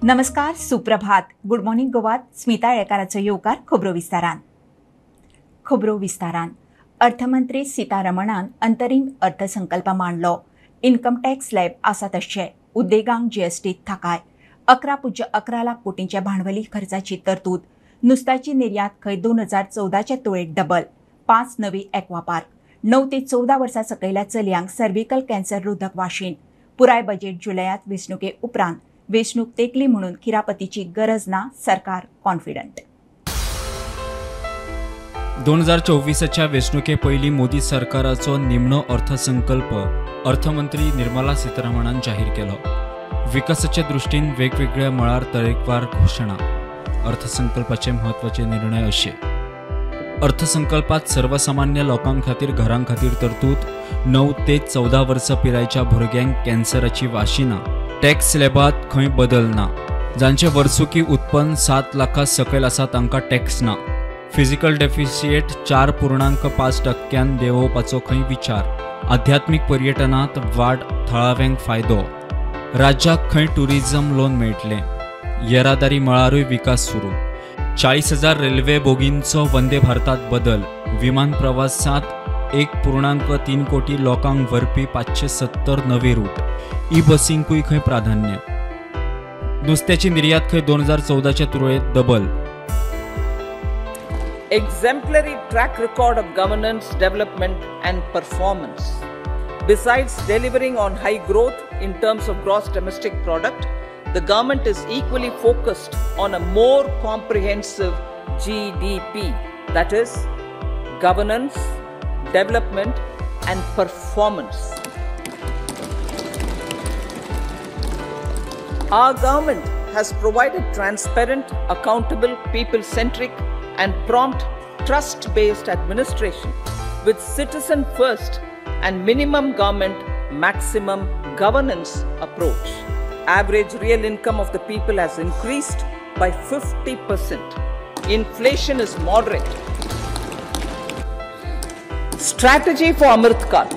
नमस्कार, सुप्रभात. Good morning गोवात Smita येळकाराचो येवकार खबरो विस्तारान. अर्थमंत्री सीतारमणान अंतरीम अर्थसंकल्प मांडलो. इन्कम टॅक्स स्लॅब आसा तशें उद्देगांक जीएसटीत थाकाय. 11.11 लाख कोटींच्या भांडवली खर्चाची तरतूद. नुस्त्याची निर्यात खंय 2014च्या तुळेत डबल. 5 नवी एक्वा पार्क. 9 ते 14 वर्सां सकयल्या चलयांक सर्व्हिकल कॅन्सर रोधक वाशीन. पुराय बजेट जुलयात वेंचणुके उपरांत. वेंचणूक तेंकली म्हणून खिरापतीची गरज ना, सरकार कॉन्फिडंट. 2024च्या वेंचणुके पयलीं मोदी सरकाराचो निमणो अर्थसंकल्प अर्थमंत्री निर्मला सीतारमणान जाहीर केलो. विकासाच्या दृश्टीन वेगवेगळ्या मळार तरेकवार घोशणा. अर्थसंकल्पाचे म्हत्वाचे निर्णय अशे. अर्थसंकल्पात सर्वसामान्य लोकां खातीर घरां खातीर तरतूद. 9 ते 14 वर्सां पिरायेच्या भुरग्यांक कॅन्सराची वाशिना. टॅक्स स्लॅबात खंय बदल ना. जांचे वर्सुकी उत्पन्न 7 लाखा सकयल आसा तांकां टॅक्स ना. फिजिकल डेफिसिट 4.5% देंवोवपाचो खंय विचार. आध्यात्मीक पर्यटनात वाड. थळाव्यांक फायदो. राज्याक खंय टुरिझम लोन मेळटलें. येरादारी मळारूय विकास सुरू. 40,000 रेल्वे बोगींचो वंदे भारतात बदल. विमान प्रवासांत 1.3 कोटी लोकांक व्हरपी 570 नवे रूट. ई बसींकूय खंय प्राधान्य. नुस्त्याची निर्यात खंय 2014च्या तुळेत double. Exemplary track record of governance, development and performance. Besides delivering on high growth in terms of gross domestic product, the government is equally focused on a more comprehensive GDP, that is, governance, development and performance. Our government has provided transparent, accountable, people-centric and prompt, trust-based administration with citizen first and minimum government, maximum governance approach. Average real income of the people has increased by 50%. Inflation is moderate. Strategy for Amrit Kal.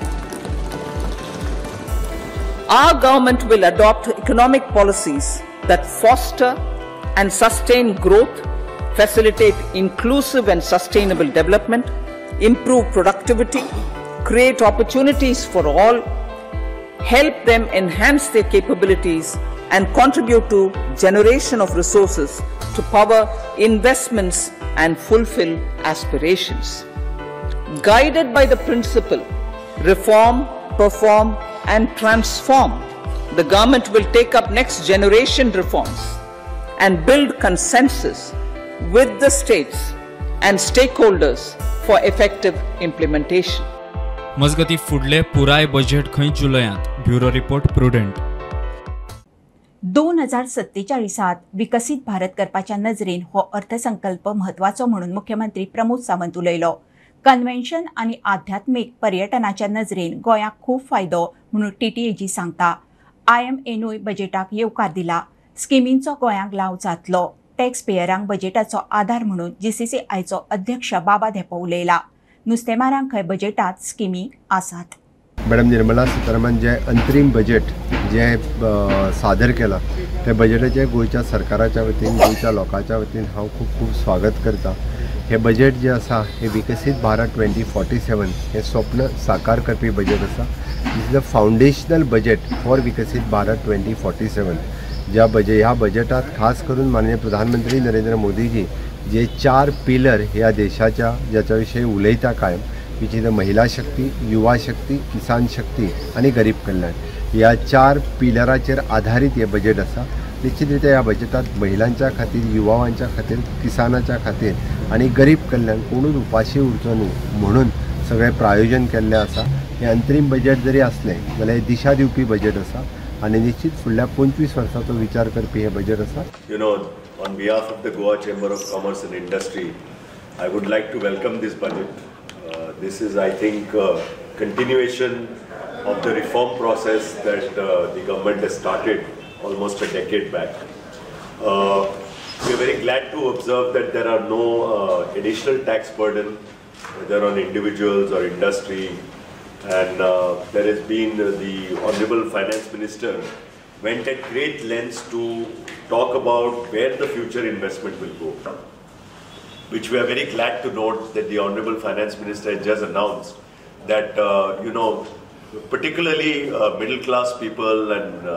Our government will adopt economic policies that foster and sustain growth, facilitate inclusive and sustainable development, improve productivity, create opportunities for all, help them enhance their capabilities and contribute to generation of resources to power investments and fulfill aspirations. Guided by the principle reform, perform and transform, the government will take up next generation reforms and build consensus with the states and stakeholders for effective implementation. मजगती फुडले पुराय budget खंय जुलयांत. Bureau report prudent. 2047 विकसीत भारत करपाच्या नजरेन हो अर्थसंकल्प म्हत्वाचो म्हणून मुख्यमंत्री प्रमोद सावंत उलयलो. कन्व्हेन्शन आणि आध्यात्मिक पर्यटनाच्या नजरेन गोंयाक खूप फायदो म्हणून TTAG सांगता. IMAनूय बजेटाक येवकार दिला. स्किमींचो गोंयाक लाव जातलो. टॅक्स पेयरांक बजेटाचो आधार म्हणून GCCIचो अध्यक्ष बाबा धेपो उलयला. नुस्तेमारांक खंय बजेटात स्किमी आसात. मॅडम निर्मला सीतारामन जे अंतरीम बजेट जे सादर केला त्या बजेटाचे गोयच्या सरकाराच्या वतीन गोयच्या लोकांच्या वतीन हांव खूप स्वागत करता. हे बजेट जे आसा हे विकसीत भारत 2047 हे स्वप्न साकार करपी बजेट आसा. This is the foundational budget for विकसीत भारत 2047. ह्या बजेटात खास करून माननीय प्रधानमंत्री नरेंद्र मोदीजी जे 4 पिलर ह्या देशाच्या ज्याच्या विषयी उलयता कायम, विच इज द महिला शक्ती, युवा शक्ती, किसान शक्ती आणि गरीब कल्याण. ह्या 4 पिलराचेर आधारित हे बजेट आसा. निश्चितरित्या ह्या बजेटात महिलांच्या खातीर, युवावांच्या खातीर, किसानाच्या खातीर आणि गरीब कल्याण कोणूच उपाशी उरचो न्हू म्हणून सगळें प्रायोजन केल्लें आसा. हे अंतरीम बजेट जरी असलें जाल्यार हे दिशा दिवपी बजेट आसा आणि निश्चित फुडल्या 25 वर्सांचो विचार करपी हे बजेट आसा. You know, on behalf of the Goa Chamber of Commerce and Industry, I would like to welcome this budget. This is, I think, continuation of the reform process that the government has started almost a decade back. We are very glad to observe that there are no additional tax burden, whether on individuals or industry, and there has been the Honorable Finance Minister went at great lengths to talk about where the future investment will go, which we are very glad to note that the Honorable Finance Minister has just announced that, particularly middle class people and,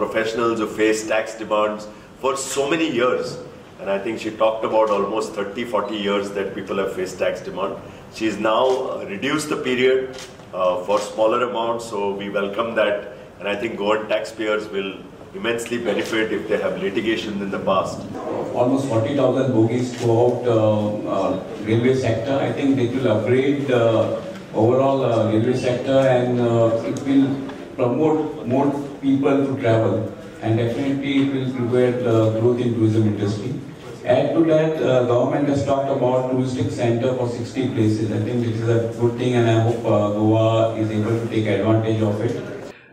professionals who face tax demands for so many years. And I think she talked about almost 30-40 years that people have faced tax demand. She has now reduced the period for smaller amounts, so we welcome that. And I think Goan taxpayers will immensely benefit if they have litigation in the past. Almost 40,000 bogies throughout railway sector. I think it will upgrade overall railway sector, and it will promote more people to travel, and definitely it will prepare growth in tourism industry. Add to that, government has talked about touristic center for 60 places. I think this is a good thing, and I hope Goa is able to take advantage of it.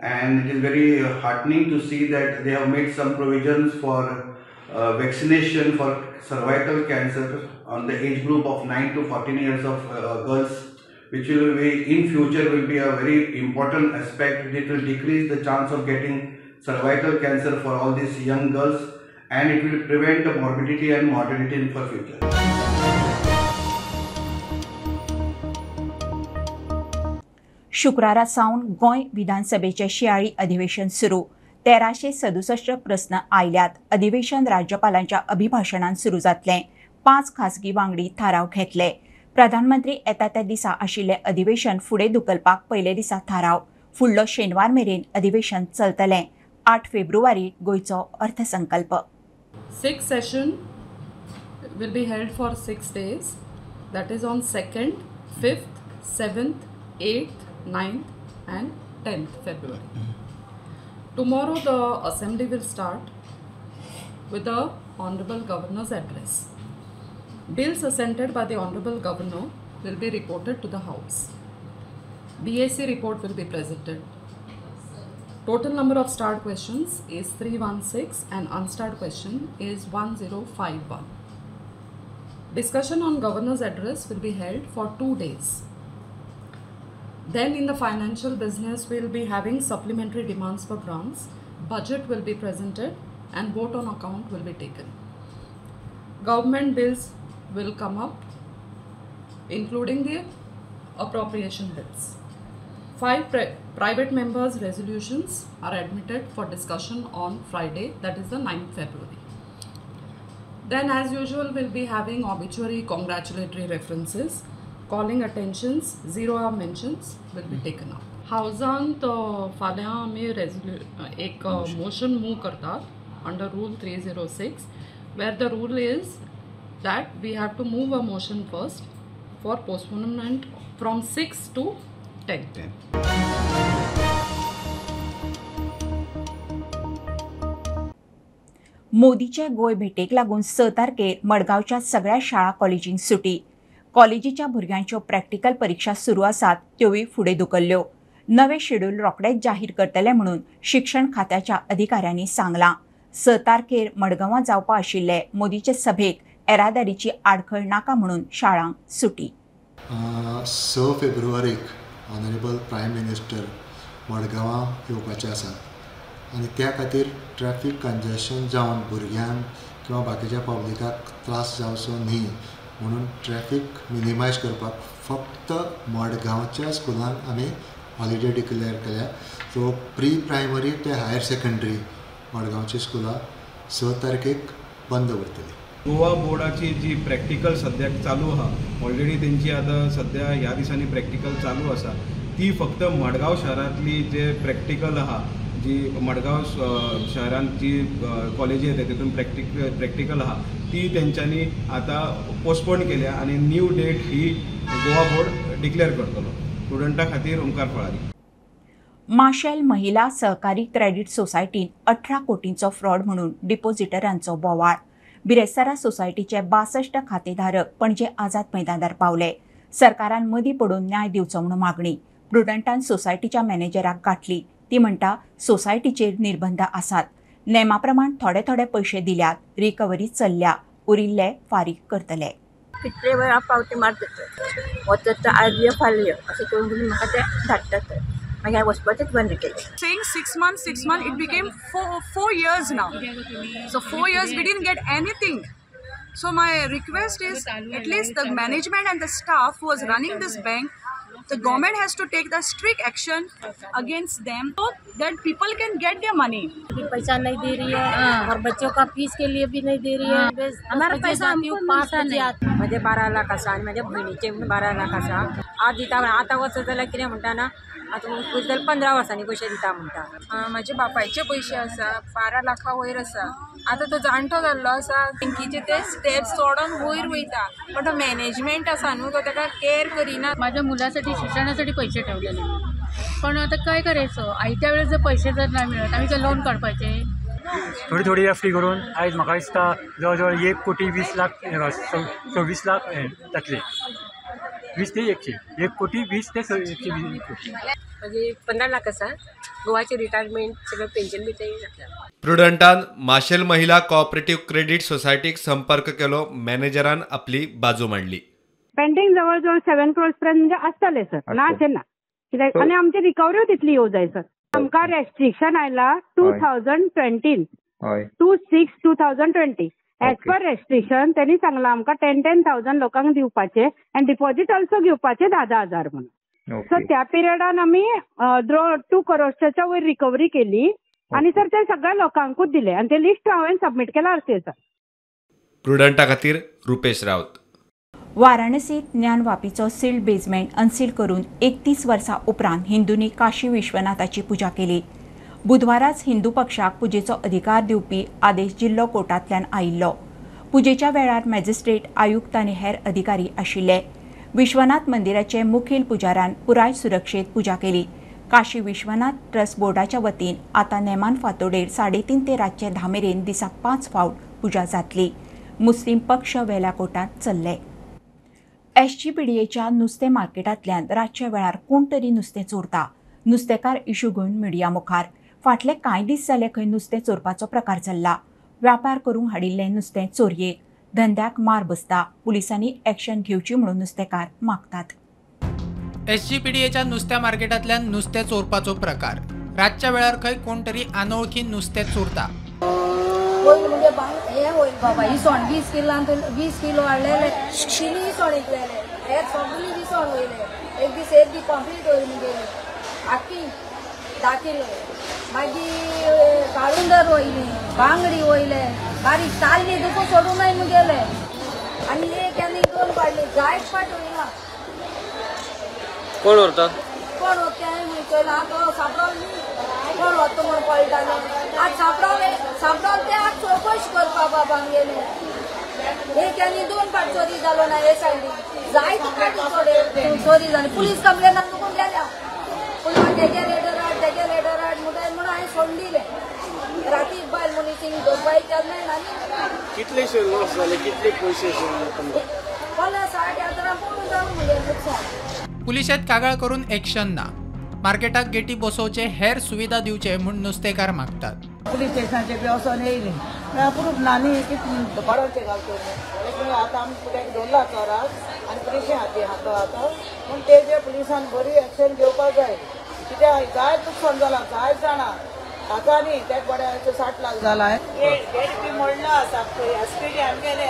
And it is very heartening to see that they have made some provisions for vaccination for cervical cancer on the age group of 9 to 14 years of girls, which will be in future will be a very important aspect. It will decrease the chance of getting cervical cancer for all these young girls, and it will prevent the morbidity and mortality for future. शुक्रारा सावन गोंय विधानसभेचे शियाळी अधिवेशन सुरू. 1367 प्रस्न आयल्यात. अधिवेशन राज्यपालांच्या अभिभाशणान सुरू जातले. 5 खासगी वांगडी थाराव घेतले. प्रधानमंत्री येता त्या दिसा आशिल्ले अधिवेशन फुडें धुकलपाक पयले दिसा थाराव. फुडलो शेनवार मेरेन अधिवेशन चलतले. 8 फेब्रुवारी गोंयचो अर्थसंकल्प. Sixth session will be held for 6 days. That is on 2nd, 5th, 7th, 8th, 9th and 10th February. Tomorrow the assembly will start with the Honorable Governor's address. Bills assented by the Honorable Governor will be reported to the House. BAC report will be presented. Total number of starred questions is 316 and unstarred question is 1051. Discussion on Governor's address will be held for 2 days. Then in the financial business, we will be having supplementary demands for grants, budget will be presented and vote on account will be taken. Government bills will come up, including the appropriation bills. 5 private members' resolutions are admitted for discussion on Friday, that is the 9th February. Then as usual, we'll be having obituary congratulatory references. Calling attentions, 0 mentions will be taken up. हावजांत फाल्यां आमी एक motion move करतात under rule 306, where the rule is that we have to move a motion first for postponement from 6 to 10. मोदीचे Goa भेटेक लागून 6 तारखेर मडगांवच्या सगळ्या शाळा कॉलेजींक सुटी. कॉलेजीच्या भुरग्यांच्यो प्रॅक्टिकल परीक्षा सुरू आसात त्योय फुडें धुकल्ल्यो. नवे शेड्यूल रोखडेच जाहीर करतले म्हणून शिक्षण खात्याच्या अधिकाऱ्यांनी सांगलां. 6 तारखेर मडगांवां जावपा आशिल्ले मोदीचे सभेक येरादारीची आडखळ नाका म्हणून शाळांक सुटी. 6 फेब्रुवारीक ऑनरेबल प्रायम मिनिस्टर मडगांवां येवपाचे आसात आनी त्या खातीर ट्रॅफिक कंजेशन जावन भुरग्यांक किंवा बाकीच्या पब्लिकाक त्रास जावचो न्ही म्हणून ट्रॅफिक मिनिमायज करपाक फक्त मडगांवच्या स्कुलांक आमी हॉलिडे डिक्लेअर केल्या. सो प्री प्रायमरी ते हायर सेकंडरी मडगांवची स्कुलां 6 तारखेक बंद उरतली. गोवा बोर्डाची जी प्रॅक्टिकल सद्याक चालू आहा, ऑलरेडी तेंची आतां सद्या ह्या दिसांनी प्रॅक्टिकल चालू आसा, ती फक्त मडगांव शहरांतली जे प्रॅक्टिकल आहा, जी मडगांव शहरांत जी कॉलेजी येता तितून प्रॅक्टिकल आहा ती तेंच्यांनी आतां पोस्टपोन केल्या आनी न्यू डेट ही गोवा बोर्ड डिक्लेअर करतलो स्टुडंटां खातीर ओंकार फळारी. माशेल महिला सहकारी क्रेडीट सोसायटीन 18 कोटींचो फ्रॉड म्हणून डिपॉझिटरांचो बोवाळ. बिरेस्तारा सोसायटीचे 62 खातेधारक पणजे आझाद मैदानार पावले. सरकारान मदीं पडून न्याय दिवचो म्हणून मागणी. प्रुडंटान सोसायटीच्या मॅनेजराक गाठली. ती म्हणटा सोसायटीचेर निर्बंध आसात. नेमा प्रमाण थोडे थोडे पयशे दिल्यात. रिकवरी चल्ल्या. उरिल्ले फारीक करतले. कितले वेळा पावटी मारतात वचत आदले फाल्य अशें करून म्हाका ते धाडटात. I was budget one retail. Saying 6 months, it became four years now. So 4 years we didn't get anything. So my request is at least the management and the staff who was running this bank, the government has to take the strict action against them so that people can get their money. पैसा नहीं दे रही है और बच्चों का fees के लिए भी नहीं दे रही है. हमारा पैसा हमको 5 बजे आता. म्हणजे 12 लाखाचा आणि माझ्या बहिणीचे 12 लाखाचा आज दिता. आता वर्ष झालं किती म्हणता ना, आता पुढे 15 वर्षांनी पैसे दिता म्हणता. माझे बापायचे पैसे आसा 12 लाखा वयर आसा. आता तो जाणटो जाल्लो आसा, बँकीचे ते स्टेप्स सोडून वयर वयता, पण तो मॅनेजमेंट आसा न्हू तो ताका केअर करिना. माझ्या मुलासाठी शिक्षणासाठी पैसे ठेवलेले, पण आता काय करायचं, आयत्या वेळेस जर पैसे जर नाही मिळत आम्ही काय लोन काढपाचे. थोडी एफडी करून आयज म्हाका दिसता जवळ 1,20,26,00,000 जातले. 20 ते 100, 1,20,00,000 ते 120,00,000. म्हणजे 15 लाख आसा. गोवाचे रिटायरमेंट सगळं पेन्शन बी ते जातलें. प्रुडंटान माशेल महिला कोऑपरेटिव्ह क्रेडिट सोसायटीक संपर्क केलो. मॅनेजरान आपली बाजू मांडली. पेंडिंग जवळजवळ 7 crores पर्यंत म्हणजे आसतले सर, ना अशें ना. कित्याक आनी आमची रिकवरी तितली येवं जाय सर. आमकां रेस्ट्रिक्शन आयला 2020 to 6/2020. एज पर रेस्ट्रिक्शन त्यांनी सांगला आमकां 10,000 लोकांक दिवपाचे आनी डिपॉझिट ऑल्सो घेवपाचे 10,000 म्हणून. सो त्या पिरियडान आमी 2 crores वयर रिकवरी केली आणि सर ते सगळ्या लोकांकूच दिले आणि ते लिस्ट हांवें सबमिट केला आरसीएसाक. प्रुडंटा खातीर रुपेश रावत. वाराणसीत ज्ञानवापीचो सील्ड बेजमेंट अनसील करून 31 वर्सां उपरांत हिंदूंनी काशी विश्वनाथाची पुजा केली. बुधवाराच हिंदू पक्षाक पुजेचो अधिकार दिवपी आदेश जिल्लो कोर्टांतल्यान आयिल्लो. पुजेच्या वेळार मॅजिस्ट्रेट, आयुक्त आनी हेर अधिकारी आशिल्ले. विश्वनाथ मंदिराचे मुखेल पुजाऱ्यान पुराय सुरक्षेत पुजा केली. काशी विश्वनाथ ट्रस्ट बोर्डाच्या वतीन आतां नेमान फांतोडेर 3:30 ते रातचे 10 मेरेन दिसाक 5 फावट पुजा जातली. मुस्लीम पक्ष वेल्या कोर्टांत चल्ले. एसजीपीडीएच्या नुस्तें मार्केटांतल्यान रातच्या वेळार कोण तरी नुस्तें चोरता. नुस्तेकार इशू घेवन मिडिया मुखार. फाटले कांय दीस जाले खंय नुस्तें चोरपाचो प्रकार चल्ला. व्यापार करूंक हाडिल्लें नुस्तें चोरयेक. धंद्याक मार बसता. पुलिसांनी एक्शन घेवची म्हणून नुस्तेकार मागतात. एसजीपीडीएच्या नुस्त्या मार्केटांतल्यान नुस्तें चोरपाचो प्रकार. रातच्या वेळार खंय कोण तरी अनवळखी नुस्तें चोरता. म्हणजे हे होईल बाबा, इसवण 20 किलो हाडलेले, 3 इसवण इकलेले, हे सगळी इसवण वयले. एक दीस कंप्लीट वयर गेले, आख्खी 10 किलो. मागीर काळुंदर वयली, बांगडी वयले, बारीक ताल्ली दुखो सोडूनय गेले आनी एक आनी 2 पाडले. जायत पाट वयना. कोण व्हरता? कोण व्हरता म्हणटा तो सापडलो. कोण व्हरता म्हण पळयताले. आज सापडलो ते आज चौकशी करपा बाबांक गेले. एक आनी 2 पाट चोरी जालो ना हे सायडीन. जायत पाटी चोरी जाली. पुलीस कंप्लेन नको गेल्या. तेगे लेटर हाड म्हणून हांवें सोडून दिले. राती बायल मनीस दोबाय केन्नाय ना. कितलेशे लॉस जाले, कितले पयशे 50,000 पळून जावन म्हणजे नुकसान. पुलिशेंत कागाळ करून एक्शन ना. मार्केटाक गेटी बसोवचे, हेर सुविधा दिवचे म्हूण नुस्तेकार मागतात. पुलीस स्टेशनाचे बी वचोन येयली. पुरूप नानी कितें बरोवचे घालतले. आतां आमी फुड्याक दवरला चोराक आनी पुलिशे हाती आतां पूण तेजे पुलिसान बरी एक्शन घेवपाक जाय. कित्याक जायत नुकसान जाला, जायत जाणां आतां न्ही त्या बड्याचे 60 लाख जाला. गेट बी मोडलो आसा. एसपीडी आमगेले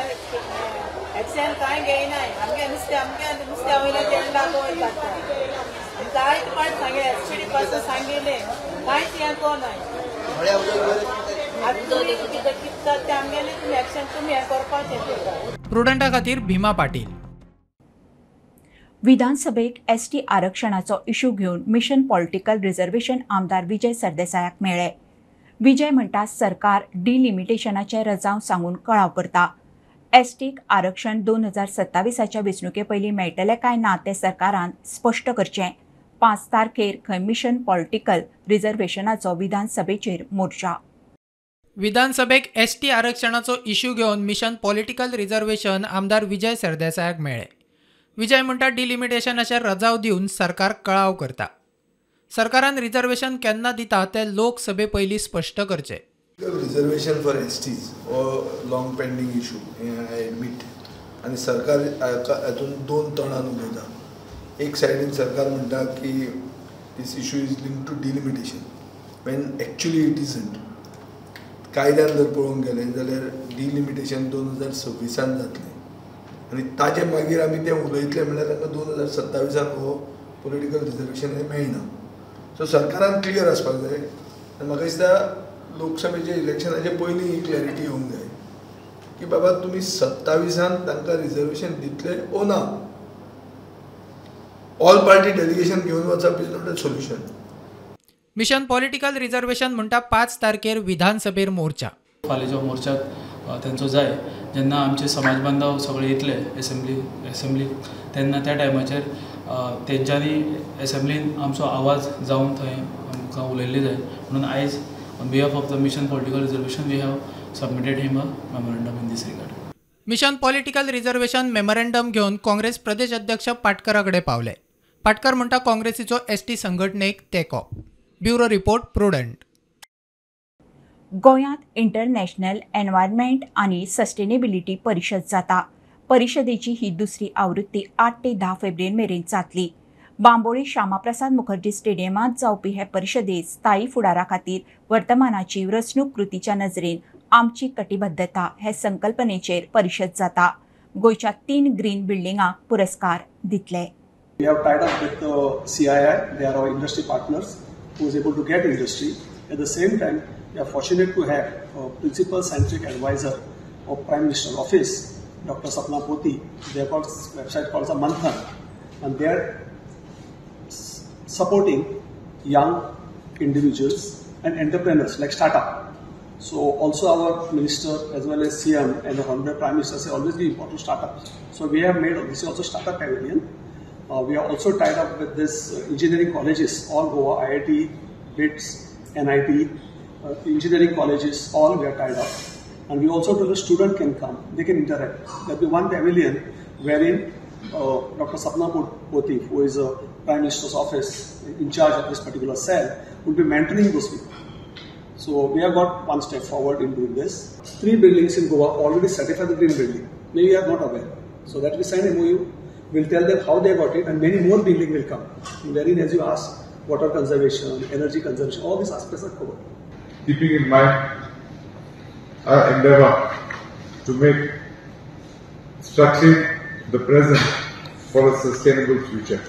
एक्शन कांय घेयनाय. आमगे नुस्त्या वयले 10 लाख वयर काडटा. जायत पाट सांगे एसपीडी पासून सांगिल्ले कांयच हें कोनाय. प्रुडंटा खातीर भीमा पाटील. विधानसभेक एसटी आरक्षणाचो इश्यू घेवन मिशन पॉलिटिकल रिझर्वेशन आमदार विजय सरदेसायाक मेळ्ळे. विजय म्हणटा सरकार डिलिमिटेशनाचे रजाव सांगून कळाव करता. एसटीक आरक्षण 2027च्या वेंचणुके पयलीं मेळटलें काय ना तें सरकारान स्पश्ट करचें. 5 तारखेर खंय मिशन पॉलिटिकल रिझर्वेशनाचो विधानसभेचेर मोर्चा. विधानसभेक एसटी आरक्षणाचो इश्यू घेवन मिशन पॉलिटिकल रिझर्वेशन आमदार विजय सरदेसायाक मेळ्ळे. विजय म्हणटा डिलिमिटेशनाचे रजाव दिवन सरकार कळाव करता. सरकारान रिझर्वेशन केन्ना दिता तें लोकसभे पयलीं स्पश्ट करचें. रिझर्वेशन फॉर एसटीज हो long pending issue I admit. आनी सरकार हातून 2 तणान उलयता. एक सायडीन सरकार म्हणटा की this issue is linked to delimitation, when actually it isn't. कायद्यान जर पळोवंक गेलें जाल्यार डिलिमिटेशन 2026 जातलें आनी ताजे मागीर आमी तें उलयतले म्हणल्यार तांकां 2027 हो पॉलिटिकल रिजर्वेशन हें मेळना. सो सरकारान क्लियर आसपाक जाय आनी म्हाका दिसता लोकसभेच्या इलेक्शनाचे पयलीं ही क्लॅरिटी येवंक जाय की बाबा तुमी 27 तांकां रिजर्वेशन दितले ओ ना. ऑल पार्टी डेलिगेशन घेवन वचप is not a solution. Mission political reservation म्हणटा 5 तारखेर विधानसभेर मोर्चा. फाल्यां मोर्चाक तेंचो जाय जेन्ना आमचे समाज बांधव सगळे येतले एसेंब्ली तेन्ना त्या टायमाचेर तेंच्यांनी एसेंब्लीन आमचो आवाज जावन थंय आमकां उलयल्ली जाय म्हणून आयज on behalf of the mission political reservation we have submitted him a memorandum in this regard. Mission political reservation memorandum घेवन काँग्रेस प्रदेश अध्यक्ष पाटकरा कडेन पावले. पाटकर म्हणटा काँग्रेसीचो एसटी संघटनेक तेंको. Bureau report prudent. गोंयांत इंटरनॅशनल एनवायरमेंट आनी सस्टेनेबिलिटी परिशद जाता. परिशदेची ही दुसरी आवृत्ती 8 ते 10 फेब्रुवारी मेरेन जातली. बांबोळी श्यामाप्रसाद मुखर्जी स्टेडियमांत जावपी हे परिशदेंत स्थायी फुडारा खातीर वर्तमानाची रचणूक कृतीच्या नजरेन आमची कटिबद्धता हे संकल्पनेचेर परिशद जाता. गोंयच्या 3 ग्रीन बिल्डिंगांक पुरस्कार दितले. We have tied up with CII, they are our industry partners who is able to get industry. At the same time, we are fortunate to have a principal scientific advisor of Prime Minister's office, Dr. Sapna Poti. They have got a website called Manthan, and they are supporting young individuals and entrepreneurs like startup. So also our minister as well as CM and the Honorable Prime Minister say always be important startups. So we have made this is also startup pavilion. We are also tied up with this engineering colleges, all Goa, IIT, BITS, NIT, engineering colleges, all we are tied up. And we also told the student can come, they can interact. There will be one pavilion wherein Dr. Sapna Poti, who is a Prime Minister's office in charge of this particular cell, will be mentoring those people. So we have got one step forward in doing this. 3 buildings in Goa already certified the green building. Maybe you are not aware. So that we signed MOU. We'll tell them how they got it, and many more buildings will come. Wherein, as you asked, water conservation, energy conservation, all these aspects are covered. Keeping in mind our endeavor to make structuring the present for a sustainable future.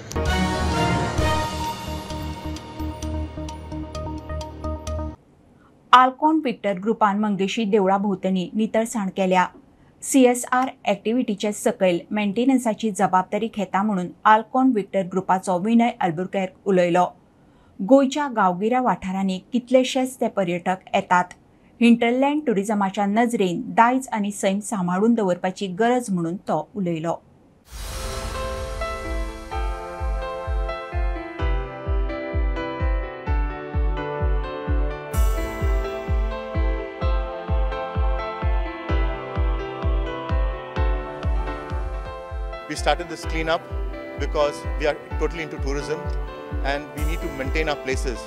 Alcon Victor ग्रुपान मंगेशी देवळा भोंवतणी नितळसाण केल्या. CSR एक्टिव्हिटीचे सकयल मेंटेनन्साची जबाबदारी घेता म्हणून Alcon Victor ग्रुपाचो Vinay Albuquerque उलयलो. गोंयच्या गांवगिऱ्या वाठारांनी कितलेशेच ते पर्यटक येतात. हिंटरलँड टुरिझमाच्या नजरेन दायज आनी सैम सांबाळून दवरपाची गरज म्हणून तो उलयलो. We started this cleanup because we are totally into tourism and we need to maintain our places.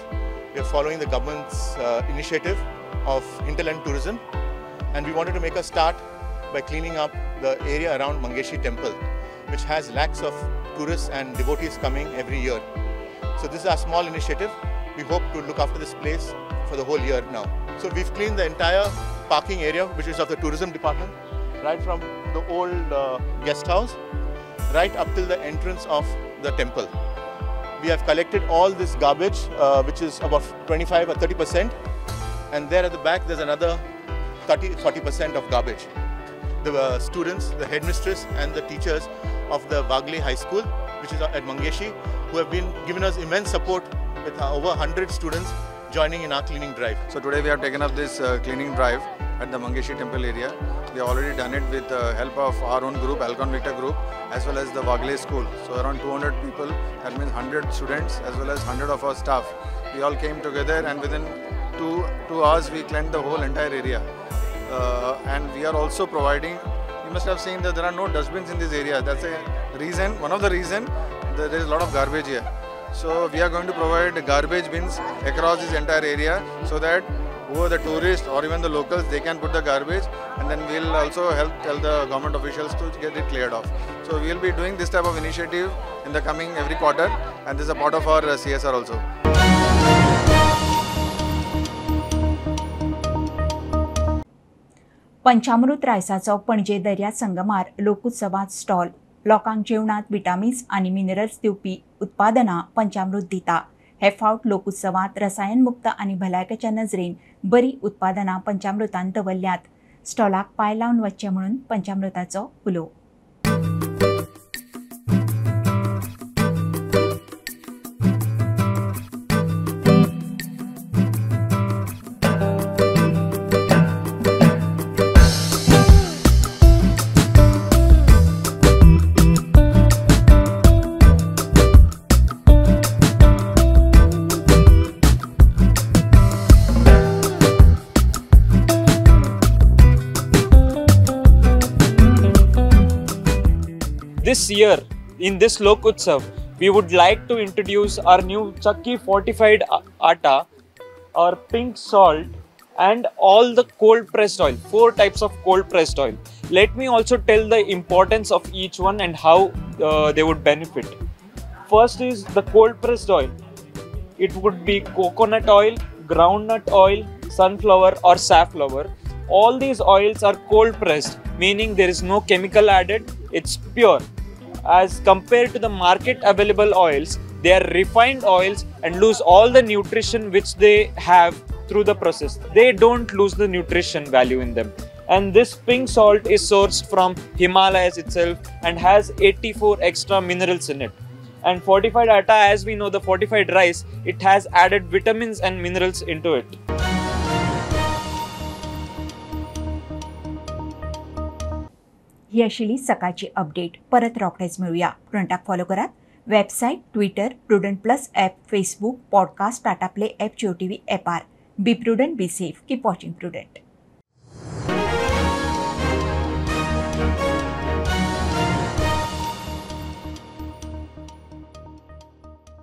We are following the government's initiative of hinterland tourism, and we wanted to make a start by cleaning up the area around Mangeshi temple, which has lakhs of tourists and devotees coming every year. So this is our small initiative. We hope to look after this place for the whole year now. So we've cleaned the entire parking area, which is of the tourism department, right from the old guest house right up till the entrance of the temple. We have collected all this garbage, which is about 25 or 30%, and there at the back there's another 30-40% of garbage. The students, the headmistress and the teachers of the Wagle High School, which is at Mangeshi, who have been giving us immense support with over 100 students joining in our cleaning drive. So today we have taken up this cleaning drive at the Mangeshi temple area. We have already done it with the help of our own group, Alcon Victor group, as well as the Wagle school. So around 200 people, that means 100 students as well as 100 of our staff. We all came together and within two hours we cleaned the whole entire area. And we are also providing, you must have seen that there are no dustbins in this area. That's a reason, one of the reason that there is a lot of garbage here. So we are going to provide garbage bins across this entire area so that who are the tourists or even the locals, they can put the garbage, and then we'll also tell the government officials to get it cleared off. So we'll be doing this type of initiative in the coming every quarter, and this is a part of our CSR also. पंचामृत रायसाचो पणजे दर्या संगमार लोकोत्सवात stall लोकांक जेवणात vitamins आनी minerals दिवपी उत्पादनां पंचामृत दिता. हे फावट लोकोत्सवात रसायनमुक्त आनी भलायकेच्या नजरेन बरी उत्पादनां पंचामृतान दवरल्यात. स्टॉलाक पांय लावन वचचें म्हणून पंचामृताचो उलो. This year, in this Lokutsav, we would like to introduce our new Chakki fortified atta, our pink salt, and all the cold pressed oil, 4 types of cold pressed oil. Let me also tell the importance of each one and how they would benefit. First is the cold pressed oil. It would be coconut oil, groundnut oil, sunflower or safflower. All these oils are cold pressed, meaning there is no chemical added, it's pure. As compared to the market available oils, they are refined oils and lose all the nutrition which they have through the process. They don't lose the nutrition value in them. And this pink salt is sourced from Himalayas itself and has 84 extra minerals in it. And fortified atta, as we know, the fortified rice, it has added vitamins and minerals into it. ही आशिल्ली सकाळची update. परत रोखडेच मेळुया. प्रुडंटाक follow करात. Website, Twitter, Prudent plus app, Facebook, podcast, Tata play app, Jio TV ॲपार. Be prudent, be safe, keep watching prudent.